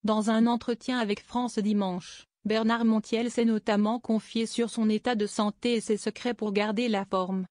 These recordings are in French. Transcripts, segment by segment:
Dans un entretien avec France Dimanche, Bernard Montiel s'est notamment confié sur son état de santé et ses secrets pour garder la forme.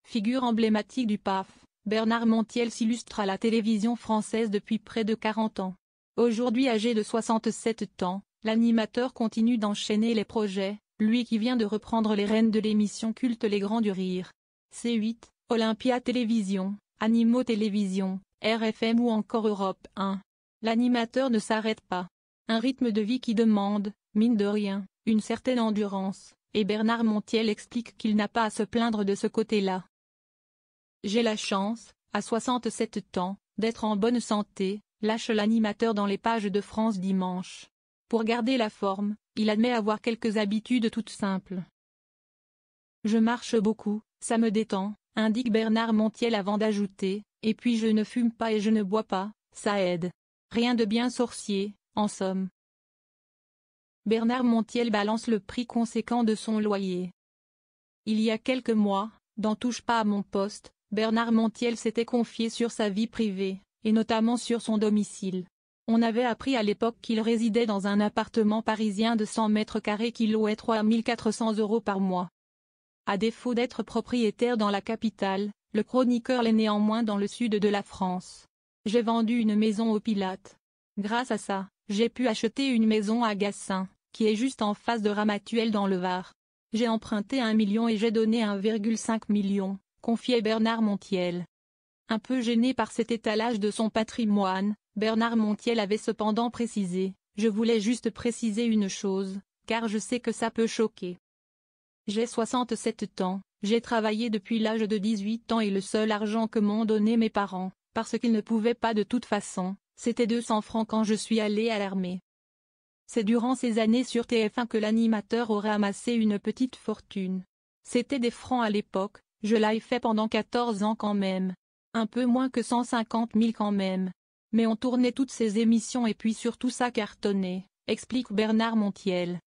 Figure emblématique du PAF, Bernard Montiel s'illustre à la télévision française depuis près de 40 ans. Aujourd'hui âgé de 67 ans, l'animateur continue d'enchaîner les projets, lui qui vient de reprendre les rênes de l'émission culte Les Grands du Rire. C8, Olympia Télévision, Animaux Télévision, RFM ou encore Europe 1. L'animateur ne s'arrête pas. Un rythme de vie qui demande, mine de rien, une certaine endurance, et Bernard Montiel explique qu'il n'a pas à se plaindre de ce côté-là. J'ai la chance, à 67 ans, d'être en bonne santé, lâche l'animateur dans les pages de France Dimanche. Pour garder la forme, il admet avoir quelques habitudes toutes simples. Je marche beaucoup, ça me détend, indique Bernard Montiel avant d'ajouter, et puis je ne fume pas et je ne bois pas, ça aide. Rien de bien sorcier, en somme. Bernard Montiel balance le prix conséquent de son loyer. Il y a quelques mois, dans Touche pas à mon poste, Bernard Montiel s'était confié sur sa vie privée, et notamment sur son domicile. On avait appris à l'époque qu'il résidait dans un appartement parisien de 100 mètres carrés qui louait 3 400 € par mois. À défaut d'être propriétaire dans la capitale, le chroniqueur l'est néanmoins dans le sud de la France. J'ai vendu une maison aux Pilates. Grâce à ça, j'ai pu acheter une maison à Gassin, qui est juste en face de Ramatuelle dans le Var. J'ai emprunté 1 million et j'ai donné 1,5 million, confiait Bernard Montiel. Un peu gêné par cet étalage de son patrimoine, Bernard Montiel avait cependant précisé « Je voulais juste préciser une chose, car je sais que ça peut choquer. J'ai 67 ans, j'ai travaillé depuis l'âge de 18 ans et le seul argent que m'ont donné mes parents, parce qu'ils ne pouvaient pas de toute façon, c'était 200 francs quand je suis allé à l'armée. » C'est durant ces années sur TF1 que l'animateur aurait amassé une petite fortune. C'était des francs à l'époque, je l'ai fait pendant 14 ans quand même. Un peu moins que 150 000 quand même. Mais on tournait toutes ces émissions et puis surtout ça cartonnait, explique Bernard Montiel.